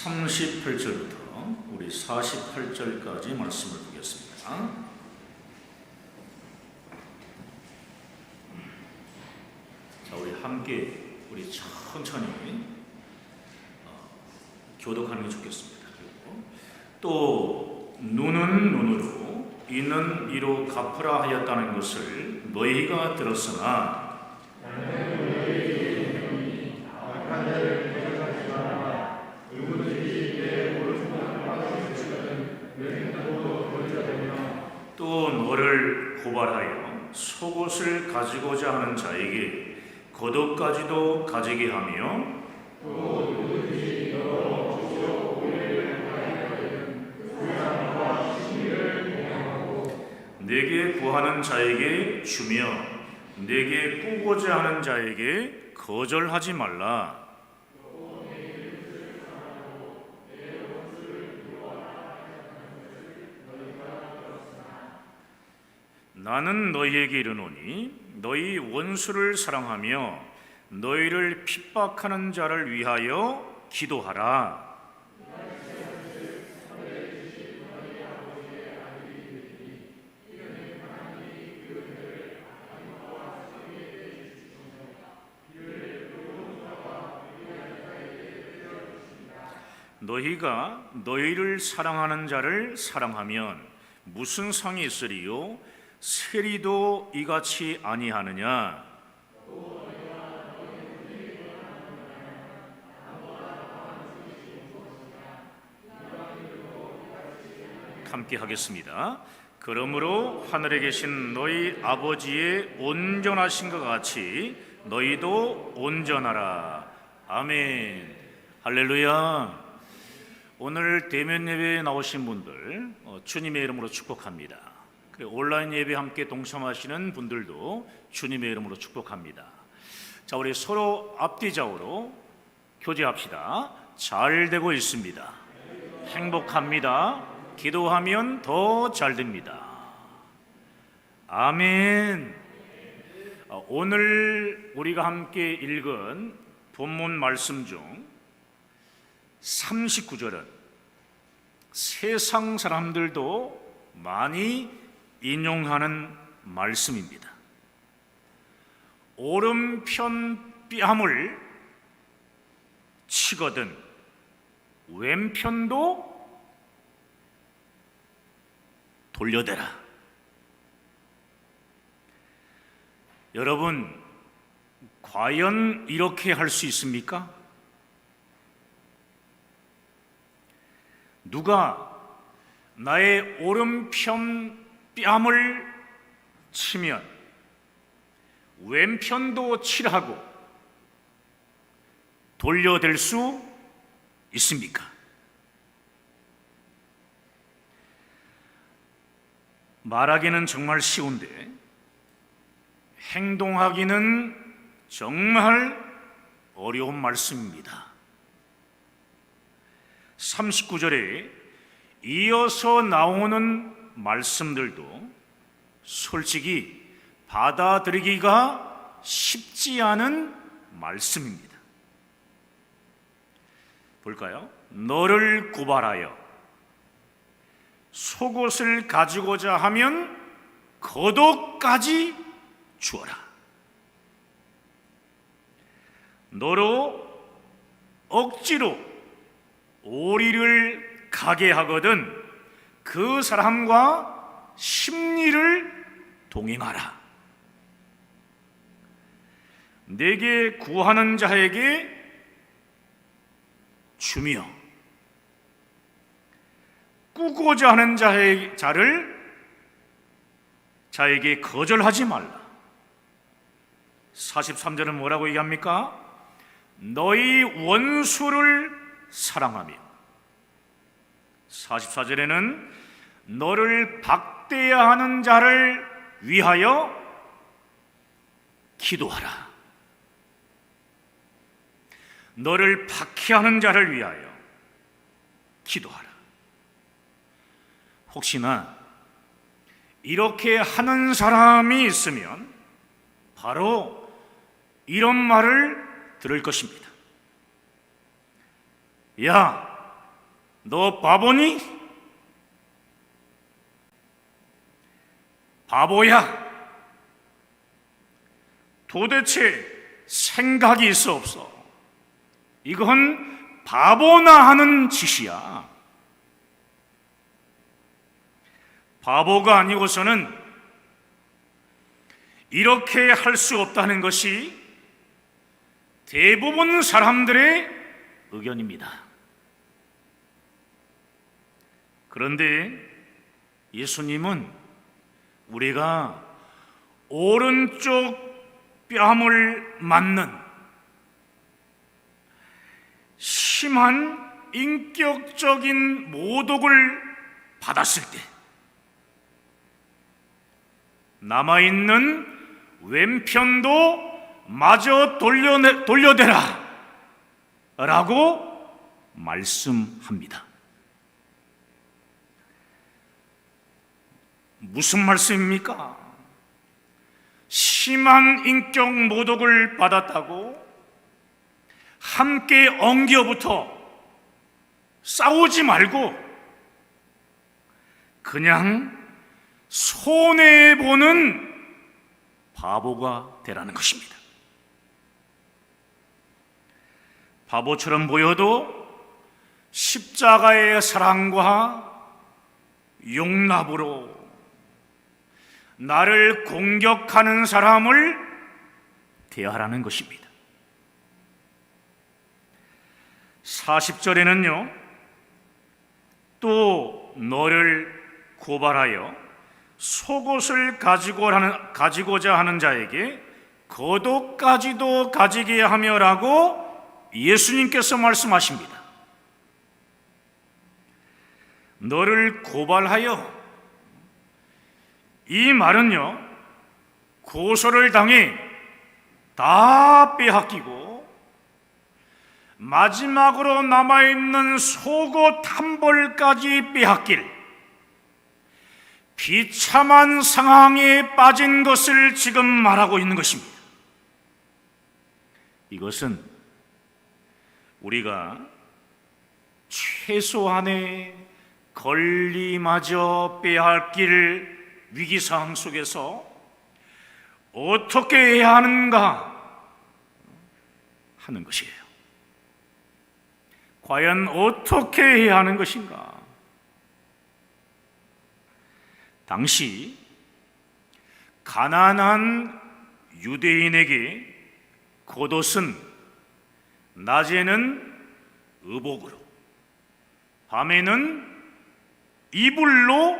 38절부터 우리 48절까지 말씀을 보겠습니다. 자, 우리 함께 천천히 교독하는 게 좋겠습니다. 그리고 또 눈은 눈으로 이는 이로 갚으라 하였다는 것을 너희가 들었으나 또 너를 고발하여 속옷을 가지고자 하는 자에게 겉옷까지도 가지게 하며 내게 구하는 자에게 주며 내게 꾸고자 하는 자에게 거절하지 말라. 나는 너희에게 이르노니 너희 원수를 사랑하며 너희를 핍박하는 자를 위하여 기도하라. 너희가 너희를 사랑하는 자를 사랑하면 무슨 상이 있으리요? 세리도 이같이 아니하느냐? 함께 하겠습니다. 그러므로 하늘에 계신 너희 아버지의 온전하신 것 같이 너희도 온전하라. 아멘. 할렐루야. 오늘 대면 예배에 나오신 분들 주님의 이름으로 축복합니다. 온라인 예배 함께 동참하시는 분들도 주님의 이름으로 축복합니다. 자, 우리 서로 앞뒤좌우로 교제합시다. 잘 되고 있습니다. 행복합니다. 기도하면 더 잘 됩니다. 아멘. 오늘 우리가 함께 읽은 본문 말씀 중 39절은 세상 사람들도 많이 인용하는 말씀입니다. 오른편 뺨을 치거든 왼편도 돌려대라. 여러분, 과연 이렇게 할 수 있습니까? 누가 나의 오른편 뺨을 치면 왼편도 칠하고 돌려댈 수 있습니까? 말하기는 정말 쉬운데 행동하기는 정말 어려운 말씀입니다. 39절에 이어서 나오는 말씀들도 솔직히 받아들이기가 쉽지 않은 말씀입니다. 볼까요? 너를 고발하여 속옷을 가지고자 하면 겉옷까지 주어라. 너로 억지로 오리를 가게 하거든 그 사람과 심리를 동행하라. 내게 구하는 자에게 주며 꾸고자 하는 자에게 거절하지 말라. 43절은 뭐라고 얘기합니까? 너희 원수를 사랑하며 44절에는 너를 박대야 하는 자를 위하여 기도하라. 너를 박해하는 자를 위하여 기도하라. 혹시나 이렇게 하는 사람이 있으면 바로 이런 말을 들을 것입니다. 야, 너 바보니? 바보야. 도대체 생각이 있어 없어? 이건 바보나 하는 짓이야. 바보가 아니고서는 이렇게 할 수 없다는 것이 대부분 사람들의 의견입니다. 그런데 예수님은 우리가 오른쪽 뺨을 맞는 심한 인격적인 모독을 받았을 때 남아있는 왼편도 마저 돌려대라 라고 말씀합니다. 무슨 말씀입니까? 심한 인격 모독을 받았다고 함께 엉겨붙어 싸우지 말고 그냥 손해보는 바보가 되라는 것입니다. 바보처럼 보여도 십자가의 사랑과 용납으로 나를 공격하는 사람을 대하라는 것입니다. 40절에는요, 또 너를 고발하여 속옷을 가지고자 하는 자에게 겉옷까지도 가지게 하며라고 예수님께서 말씀하십니다. 너를 고발하여, 이 말은요, 고소를 당해 다 빼앗기고 마지막으로 남아있는 속옷 한 벌까지 빼앗길 비참한 상황에 빠진 것을 지금 말하고 있는 것입니다. 이것은 우리가 최소한의 권리마저 빼앗길 위기상황 속에서 어떻게 해야 하는가 하는 것이에요. 과연 어떻게 해야 하는 것인가? 당시 가난한 유대인에게 겉옷은 낮에는 의복으로, 밤에는 이불로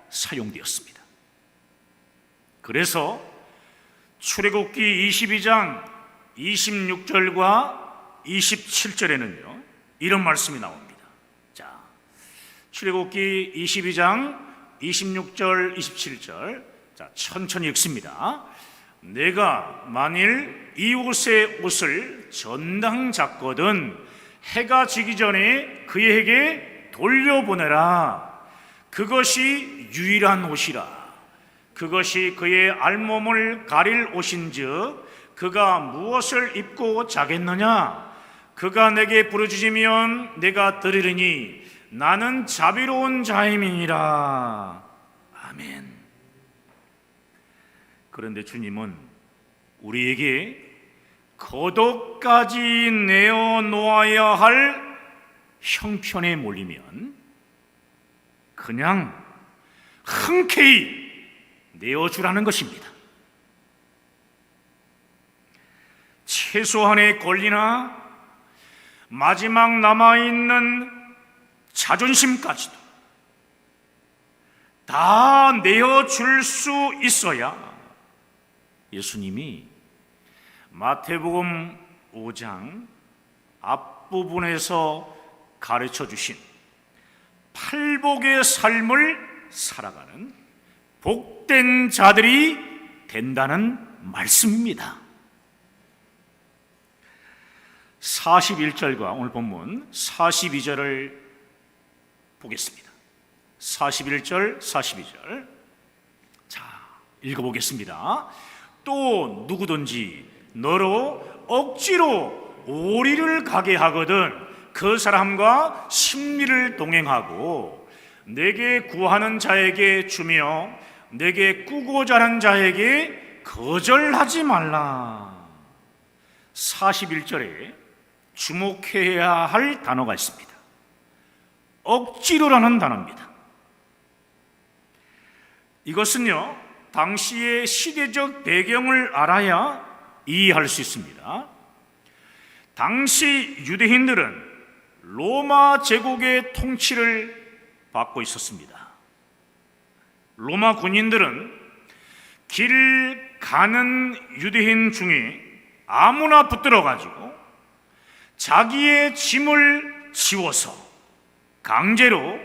사용되었습니다. 그래서 출애굽기 22장 26절과 27절에는요, 이런 말씀이 나옵니다. 자, 출애굽기 22장 26절, 27절. 자, 천천히 읽습니다. 내가 만일 이웃의 옷을 전당 잡거든 해가 지기 전에 그에게 돌려보내라. 그것이 유일한 옷이라. 그것이 그의 알몸을 가릴 옷인즉 그가 무엇을 입고 자겠느냐? 그가 내게 부르짖으면 내가 들으리니 나는 자비로운 자임이니라. 아멘. 그런데 주님은 우리에게 겉옷까지 내어놓아야 할 형편에 몰리면 그냥 흔쾌히 내어주라는 것입니다. 최소한의 권리나 마지막 남아있는 자존심까지도 다 내어줄 수 있어야 예수님이 마태복음 5장 앞부분에서 가르쳐 주신 팔복의 삶을 살아가는 복된 자들이 된다는 말씀입니다. 41절과 오늘 본문 42절을 보겠습니다. 41절, 42절. 자, 읽어보겠습니다. 또 누구든지 너로 억지로 오리를 가게 하거든 그 사람과 심리를 동행하고 내게 구하는 자에게 주며 내게 꾸고자 하는 자에게 거절하지 말라. 41절에 주목해야 할 단어가 있습니다. 억지로라는 단어입니다. 이것은요, 당시의 시대적 배경을 알아야 이해할 수 있습니다. 당시 유대인들은 로마 제국의 통치를 받고 있었습니다. 로마 군인들은 길 가는 유대인 중에 아무나 붙들어가지고 자기의 짐을 지워서 강제로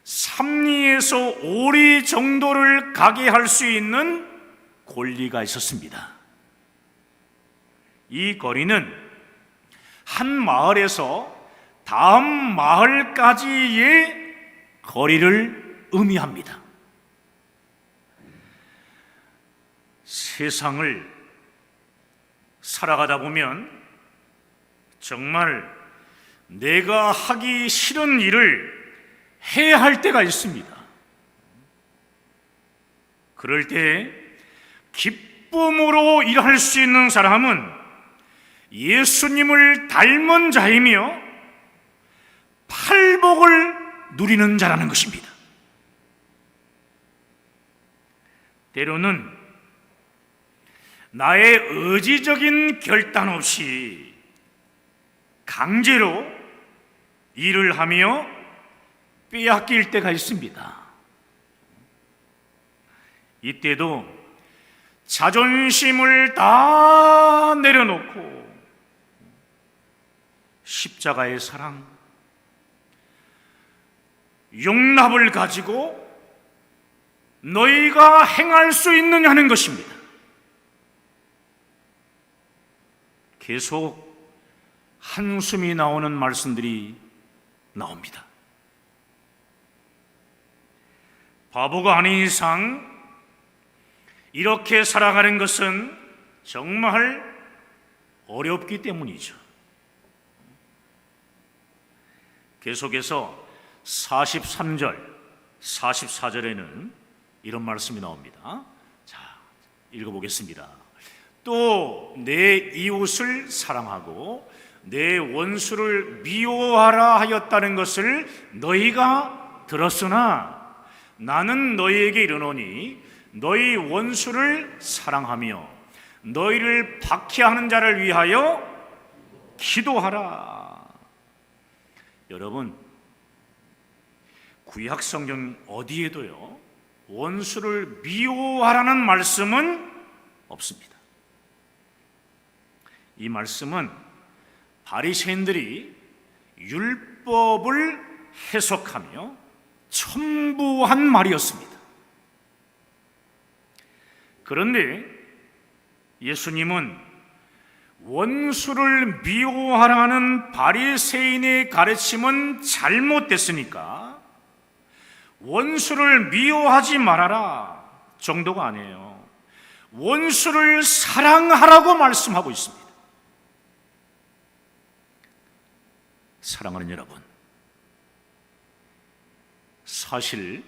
3리에서 5리 정도를 가게 할 수 있는 권리가 있었습니다. 이 거리는 한 마을에서 다음 마을까지의 거리를 의미합니다. 세상을 살아가다 보면 정말 내가 하기 싫은 일을 해야 할 때가 있습니다. 그럴 때 기쁨으로 일할 수 있는 사람은 예수님을 닮은 자이며 팔복을 누리는 자라는 것입니다. 때로는 나의 의지적인 결단 없이 강제로 일을 하며 빼앗길 때가 있습니다. 이때도 자존심을 다 내려놓고 십자가의 사랑, 용납을 가지고 너희가 행할 수 있느냐 하는 것입니다. 계속 한숨이 나오는 말씀들이 나옵니다. 바보가 아닌 이상 이렇게 살아가는 것은 정말 어렵기 때문이죠. 계속해서 43절, 44절에는 이런 말씀이 나옵니다. 자, 읽어보겠습니다. 또 내 이웃을 사랑하고 내 원수를 미워하라 하였다는 것을 너희가 들었으나 나는 너희에게 이르노니 너희 원수를 사랑하며 너희를 박해하는 자를 위하여 기도하라. 여러분, 구약 성경 어디에도요 원수를 미워하라는 말씀은 없습니다. 이 말씀은 바리새인들이 율법을 해석하며 첨부한 말이었습니다. 그런데 예수님은 원수를 미워하라는 바리새인의 가르침은 잘못됐으니까 원수를 미워하지 말아라 정도가 아니에요. 원수를 사랑하라고 말씀하고 있습니다. 사랑하는 여러분, 사실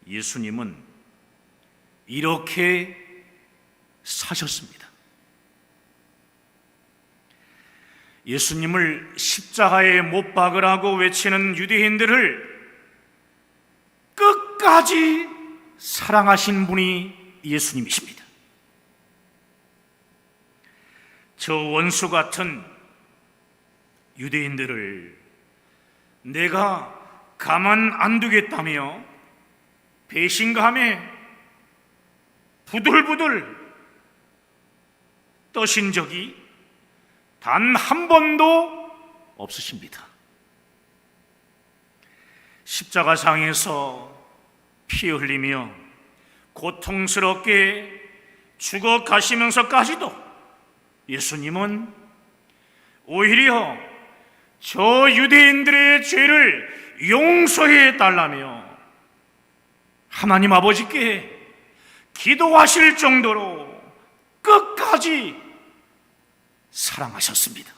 예수님은 이렇게 사셨습니다. 예수님을 십자가에 못 박으라고 외치는 유대인들을 끝까지 사랑하신 분이 예수님이십니다. 저 원수 같은 유대인들을 내가 가만 안 두겠다며 배신감에 부들부들 떠신 적이 단 한 번도 없으십니다. 십자가상에서 피 흘리며 고통스럽게 죽어 가시면서까지도 예수님은 오히려 저 유대인들의 죄를 용서해 달라며 하나님 아버지께 기도하실 정도로 끝까지 사랑하셨습니다.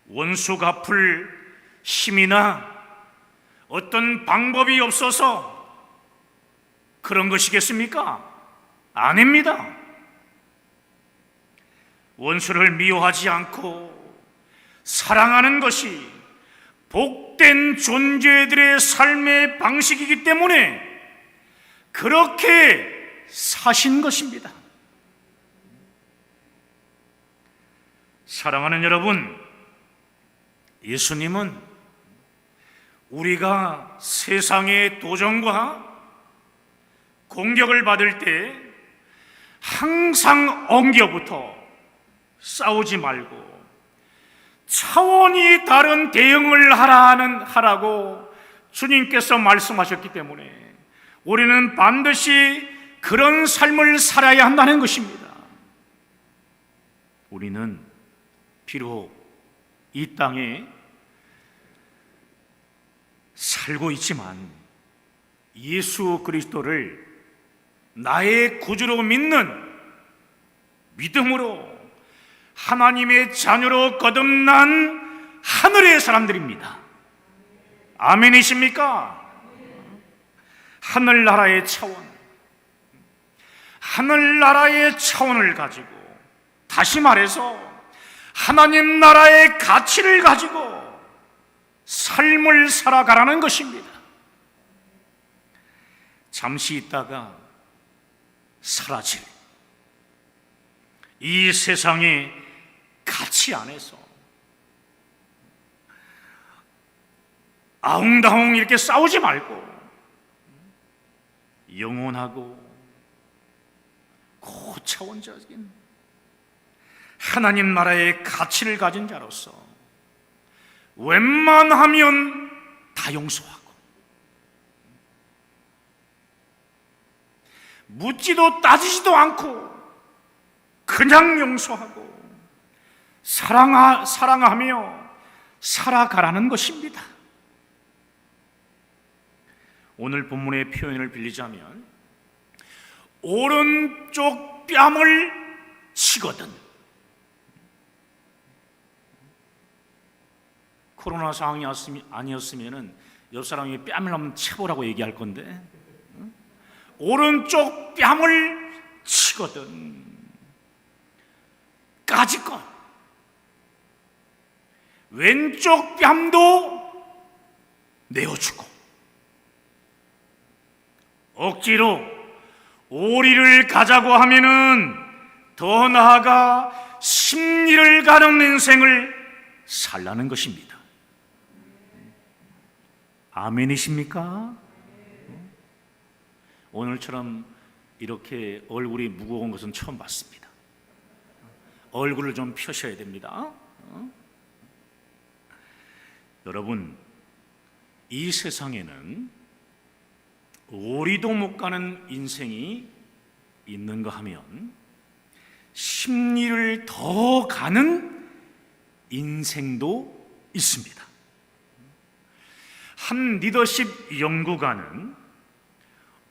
원수 갚을 힘이나 어떤 방법이 없어서 그런 것이겠습니까? 아닙니다. 원수를 미워하지 않고 사랑하는 것이 복된 존재들의 삶의 방식이기 때문에 그렇게 사신 것입니다. 사랑하는 여러분, 예수님은 우리가 세상의 도전과 공격을 받을 때 항상 엉겨붙어 싸우지 말고 차원이 다른 대응을 하라고 주님께서 말씀하셨기 때문에 우리는 반드시 그런 삶을 살아야 한다는 것입니다. 우리는 비록 이 땅에 살고 있지만 예수 그리스도를 나의 구주로 믿는 믿음으로 하나님의 자녀로 거듭난 하늘의 사람들입니다. 아멘이십니까? 하늘나라의 차원을 가지고, 다시 말해서 하나님 나라의 가치를 가지고 삶을 살아가라는 것입니다. 잠시 있다가 사라질 이 세상의 가치 안에서 아웅다웅 이렇게 싸우지 말고 영원하고 고차원적인 하나님 나라의 가치를 가진 자로서 웬만하면 다 용서하고 묻지도 따지지도 않고 그냥 용서하고 사랑하며 살아가라는 것입니다. 오늘 본문의 표현을 빌리자면 오른쪽 뺨을 치거든. 코로나 상황이 아니었으면 옆 사람이 뺨을 한번 쳐보라고 얘기할 건데 오른쪽 뺨을 치거든. 까짓것 왼쪽 뺨도 내어주고 억지로 오리를 가자고 하면은 더 나아가 심리를 가는 인생을 살라는 것입니다. 아멘이십니까? 오늘처럼 이렇게 얼굴이 무거운 것은 처음 봤습니다. 얼굴을 좀 펴셔야 됩니다. 여러분, 이 세상에는 오리도 못 가는 인생이 있는가 하면 심리를 더 가는 인생도 있습니다. 한 리더십 연구가는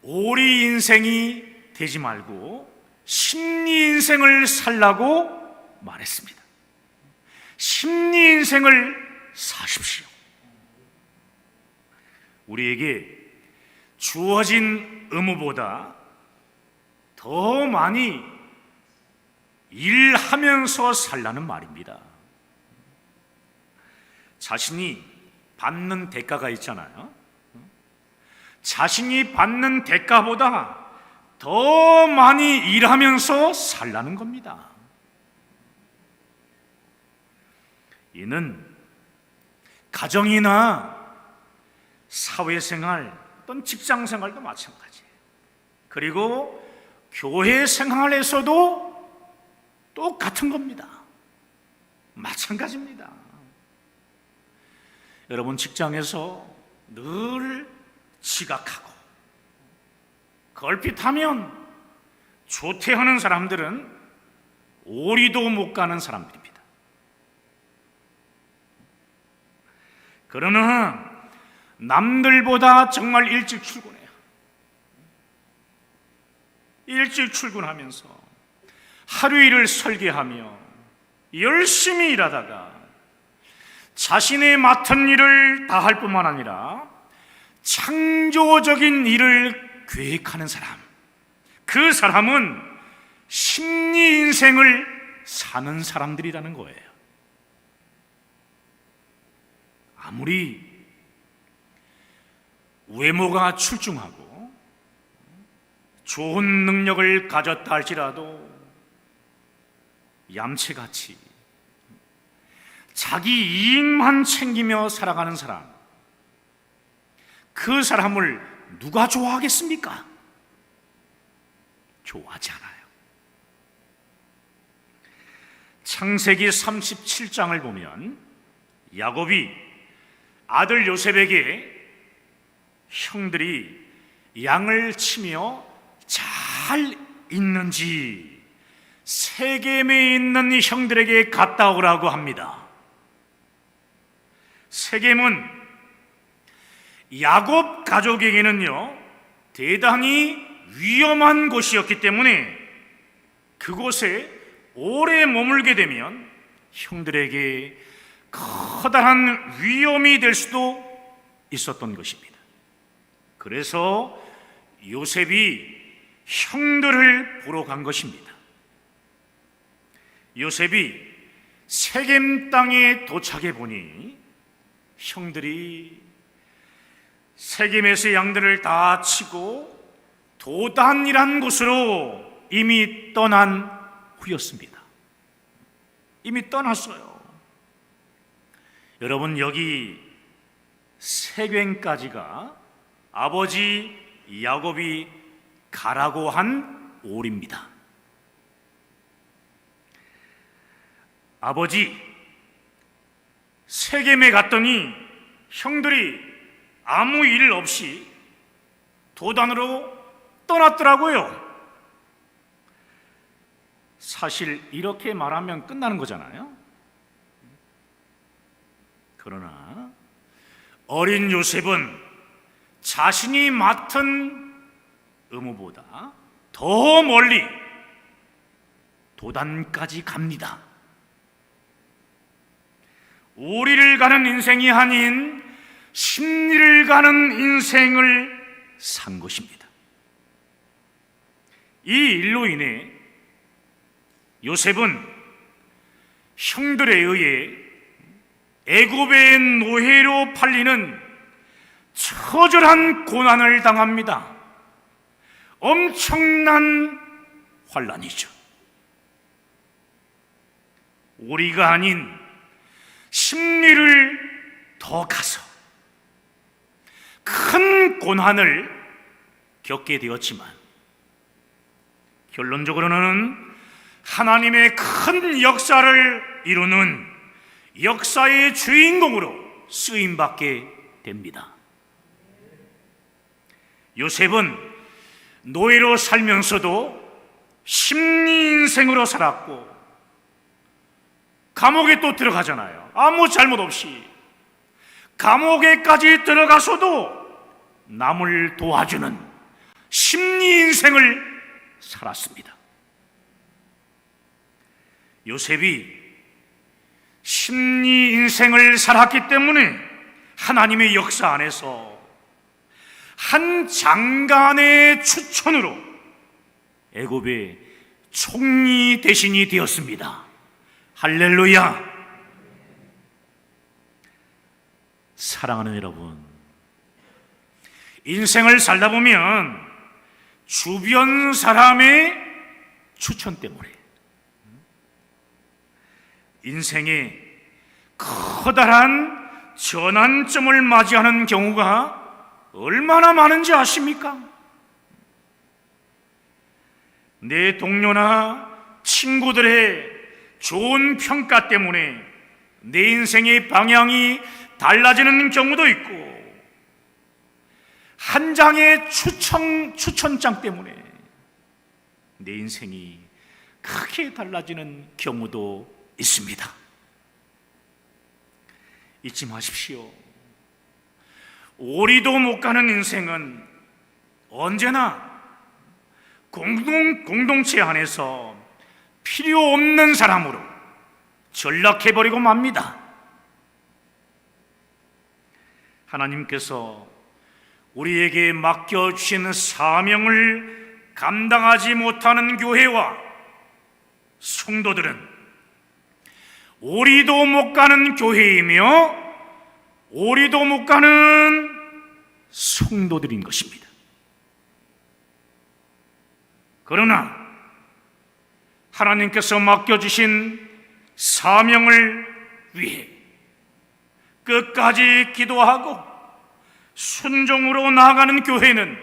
오리 인생이 되지 말고 심리 인생을 살라고 말했습니다. 심리 인생을 사십시오. 우리에게 주어진 의무보다 더 많이 일하면서 살라는 말입니다. 자신이 받는 대가가 있잖아요. 자신이 받는 대가보다 더 많이 일하면서 살라는 겁니다. 이는 가정이나 사회생활 또는 직장생활도 마찬가지예요. 그리고 교회 생활에서도 똑같은 겁니다. 마찬가지입니다. 여러분, 직장에서 늘 지각하고 걸핏하면 조퇴하는 사람들은 오리도 못 가는 사람들입니다. 그러나 남들보다 정말 일찍 출근해요. 일찍 출근하면서 하루 일을 설계하며 열심히 일하다가 자신의 맡은 일을 다할 뿐만 아니라 창조적인 일을 계획하는 사람, 그 사람은 심리 인생을 사는 사람들이라는 거예요. 아무리 외모가 출중하고 좋은 능력을 가졌다 할지라도 얌체같이 자기 이익만 챙기며 살아가는 사람, 그 사람을 누가 좋아하겠습니까? 좋아하지 않아요. 창세기 37장을 보면 야곱이 아들 요셉에게 형들이 양을 치며 잘 있는지 세겜에 있는 형들에게 갔다 오라고 합니다. 세겜은 야곱 가족에게는요 대단히 위험한 곳이었기 때문에 그곳에 오래 머물게 되면 형들에게 커다란 위험이 될 수도 있었던 것입니다. 그래서 요셉이 형들을 보러 간 것입니다. 요셉이 세겜 땅에 도착해 보니 형들이 세겜에서 양들을 다 치고 도단이란 곳으로 이미 떠난 후였습니다. 이미 떠났어요. 여러분, 여기 세겜까지가 아버지 야곱이 가라고 한 오리입니다. 아버지, 세겜에 갔더니 형들이 아무 일 없이 도단으로 떠났더라고요. 사실 이렇게 말하면 끝나는 거잖아요. 그러나 어린 요셉은 자신이 맡은 의무보다 더 멀리 도단까지 갑니다. 오리를 가는 인생이 아닌 심리를 가는 인생을 산 것입니다. 이 일로 인해 요셉은 형들에 의해 애굽의 노예로 팔리는 처절한 고난을 당합니다. 엄청난 환난이죠. 오리가 아닌 심리를 더 가서 큰 고난을 겪게 되었지만 결론적으로는 하나님의 큰 역사를 이루는 역사의 주인공으로 쓰임받게 됩니다. 요셉은 노예로 살면서도 심리 인생으로 살았고 감옥에 또 들어가잖아요. 아무 잘못 없이 감옥에까지 들어가서도 남을 도와주는 심리 인생을 살았습니다. 요셉이 심리 인생을 살았기 때문에 하나님의 역사 안에서 한 장관의 추천으로 애굽의 총리 대신이 되었습니다. 할렐루야. 사랑하는 여러분, 인생을 살다 보면 주변 사람의 추천 때문에 인생에 커다란 전환점을 맞이하는 경우가 얼마나 많은지 아십니까? 내 동료나 친구들의 좋은 평가 때문에 내 인생의 방향이 달라지는 경우도 있고, 한 장의 추천장 때문에 내 인생이 크게 달라지는 경우도 있습니다. 잊지 마십시오. 오리도 못 가는 인생은 언제나 공동체 안에서 필요 없는 사람으로 전락해버리고 맙니다. 하나님께서 우리에게 맡겨주신 사명을 감당하지 못하는 교회와 성도들은 오리도 못 가는 교회이며 오리도 못 가는 성도들인 것입니다. 그러나 하나님께서 맡겨주신 사명을 위해 끝까지 기도하고 순종으로 나아가는 교회는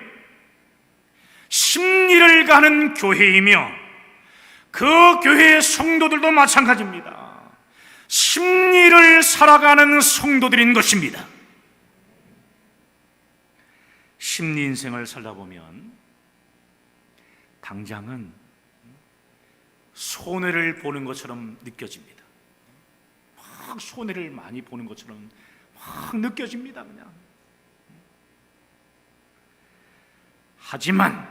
심리를 가는 교회이며 그 교회의 성도들도 마찬가지입니다. 심리를 살아가는 성도들인 것입니다. 심리 인생을 살다 보면 당장은 손해를 보는 것처럼 느껴집니다. 막 손해를 많이 보는 것처럼 막 느껴집니다. 그냥. 하지만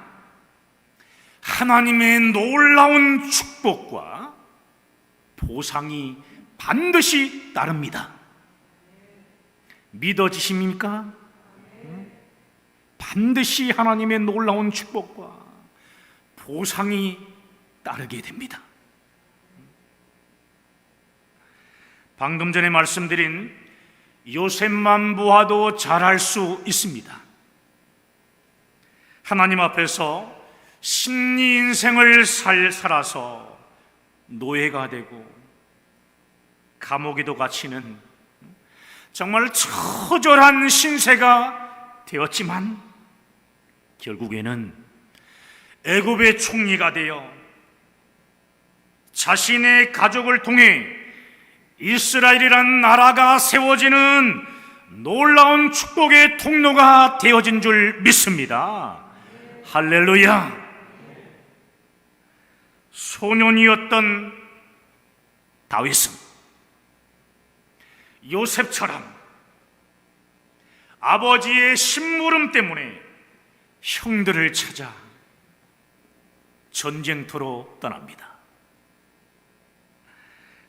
하나님의 놀라운 축복과 보상이 반드시 따릅니다. 믿어지십니까? 반드시 하나님의 놀라운 축복과 보상이 따르게 됩니다. 방금 전에 말씀드린 요셉만 보아도 잘할 수 있습니다. 하나님 앞에서 심리 인생을 살아서 노예가 되고 감옥에도 갇히는 정말 처절한 신세가 되었지만 결국에는 애굽의 총리가 되어 자신의 가족을 통해 이스라엘이란 나라가 세워지는 놀라운 축복의 통로가 되어진 줄 믿습니다. 할렐루야. 소년이었던 다윗은 요셉처럼 아버지의 심부름 때문에 형들을 찾아 전쟁터로 떠납니다.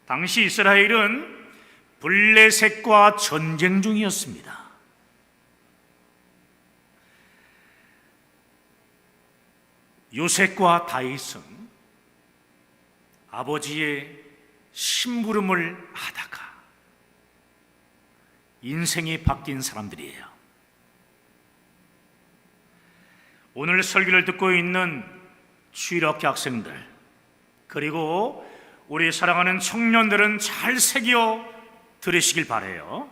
당시 이스라엘은 블레셋과 전쟁 중이었습니다. 요셉과 다윗은 아버지의 심부름을 하다가 인생이 바뀐 사람들이에요. 오늘 설교를 듣고 있는 주일학교 학생들, 그리고 우리 사랑하는 청년들은 잘 새겨 들으시길 바라요.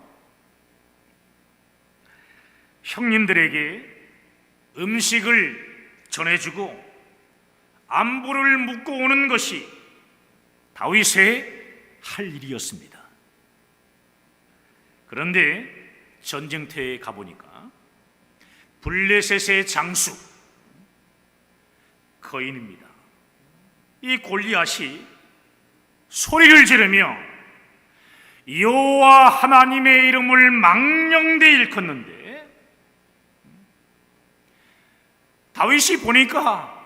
형님들에게 음식을 전해주고 안부를 묻고 오는 것이 다윗의 할 일이었습니다. 그런데 전쟁터에 가보니까 블레셋의 장수 거인입니다. 이 골리앗이 소리를 지르며 여호와 하나님의 이름을 망령되이 일컫는데 다윗이 보니까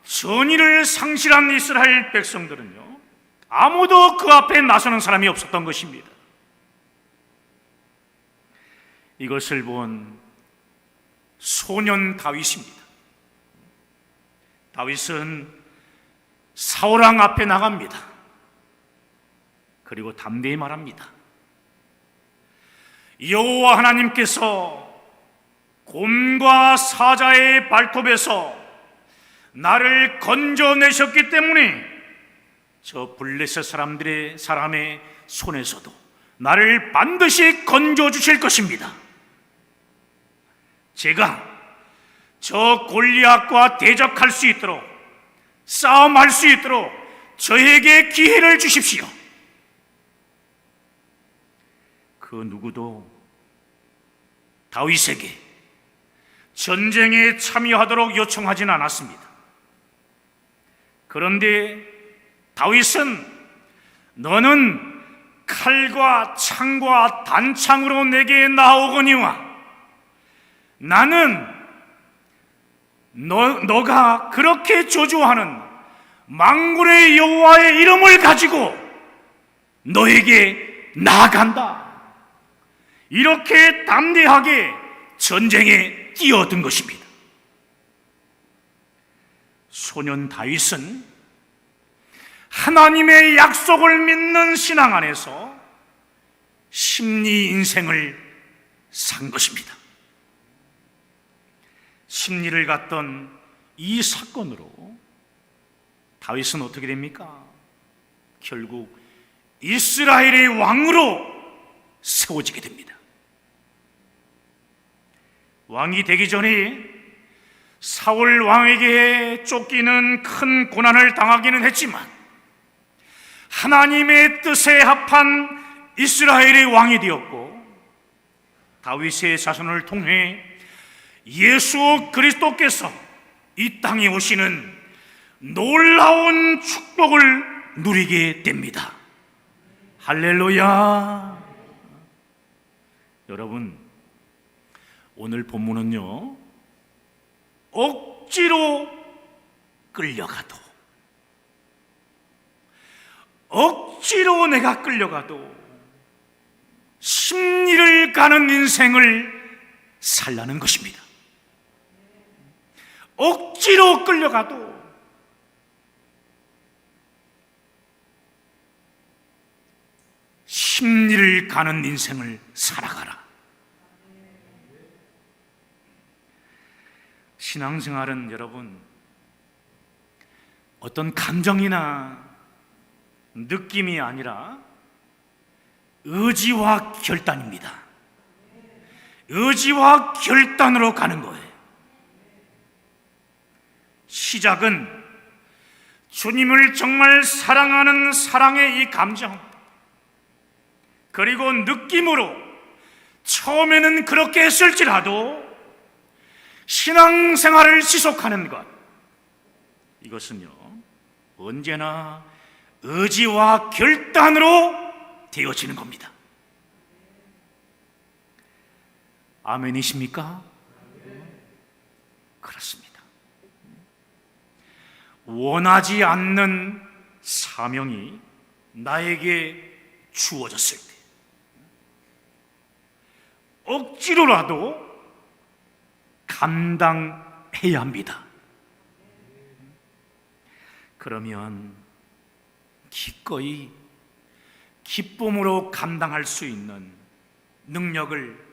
전의를 상실한 이스라엘 백성들은요, 아무도 그 앞에 나서는 사람이 없었던 것입니다. 이것을 본 소년 다윗입니다. 다윗은 사울왕 앞에 나갑니다. 그리고 담대히 말합니다. 여호와 하나님께서 곰과 사자의 발톱에서 나를 건져내셨기 때문에 저 블레셋 사람의 손에서도 나를 반드시 건져주실 것입니다. 제가 저 골리앗과 대적할 수 있도록, 싸움할 수 있도록 저에게 기회를 주십시오. 그 누구도 다윗에게 전쟁에 참여하도록 요청하지는 않았습니다. 그런데 다윗은 너는 칼과 창과 단창으로 내게 나오거니와 나는 너가 그렇게 저주하는 만군의 여호와의 이름을 가지고 너에게 나아간다. 이렇게 담대하게 전쟁에 뛰어든 것입니다. 소년 다윗은 하나님의 약속을 믿는 신앙 안에서 심리 인생을 산 것입니다. 심리를 갖던 이 사건으로 다윗은 어떻게 됩니까? 결국 이스라엘의 왕으로 세워지게 됩니다. 왕이 되기 전에 사울 왕에게 쫓기는 큰 고난을 당하기는 했지만 하나님의 뜻에 합한 이스라엘의 왕이 되었고, 다윗의 자손을 통해 예수 그리스도께서 이 땅에 오시는 놀라운 축복을 누리게 됩니다. 할렐루야. 여러분, 오늘 본문은요, 억지로 끌려가도, 억지로 내가 끌려가도 심리를 가는 인생을 살라는 것입니다. 억지로 끌려가도 심리를 가는 인생을 살아가라. 신앙생활은 여러분, 어떤 감정이나 느낌이 아니라 의지와 결단입니다. 의지와 결단으로 가는 거예요. 시작은 주님을 정말 사랑하는 사랑의 이 감정, 그리고 느낌으로 처음에는 그렇게 했을지라도 신앙생활을 지속하는 것, 이것은요 언제나 의지와 결단으로 되어지는 겁니다. 아멘이십니까? 그렇습니다. 원하지 않는 사명이 나에게 주어졌을 때 억지로라도 감당해야 합니다. 그러면 기꺼이 기쁨으로 감당할 수 있는 능력을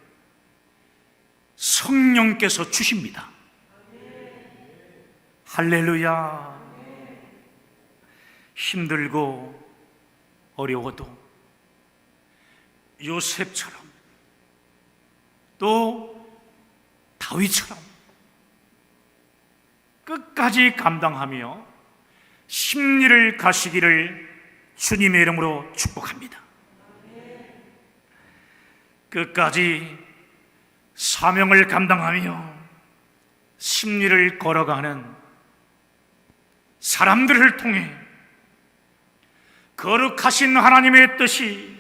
성령께서 주십니다. 할렐루야. 힘들고 어려워도 요셉처럼 또 다윗처럼 끝까지 감당하며 심리를 가시기를 주님의 이름으로 축복합니다. 끝까지 사명을 감당하며 심리를 걸어가는 사람들을 통해 거룩하신 하나님의 뜻이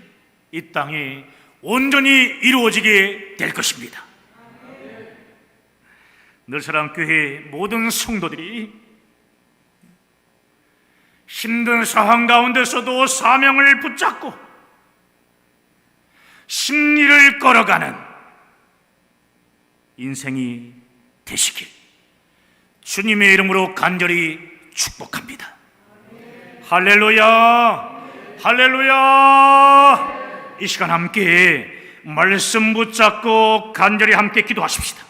이 땅에 온전히 이루어지게 될 것입니다. 늘사랑교회 모든 성도들이 힘든 상황 가운데서도 사명을 붙잡고 심리를 걸어가는 인생이 되시길 주님의 이름으로 간절히 축복합니다. 할렐루야. 할렐루야. 이 시간 함께 말씀 붙잡고 간절히 함께 기도하십시다.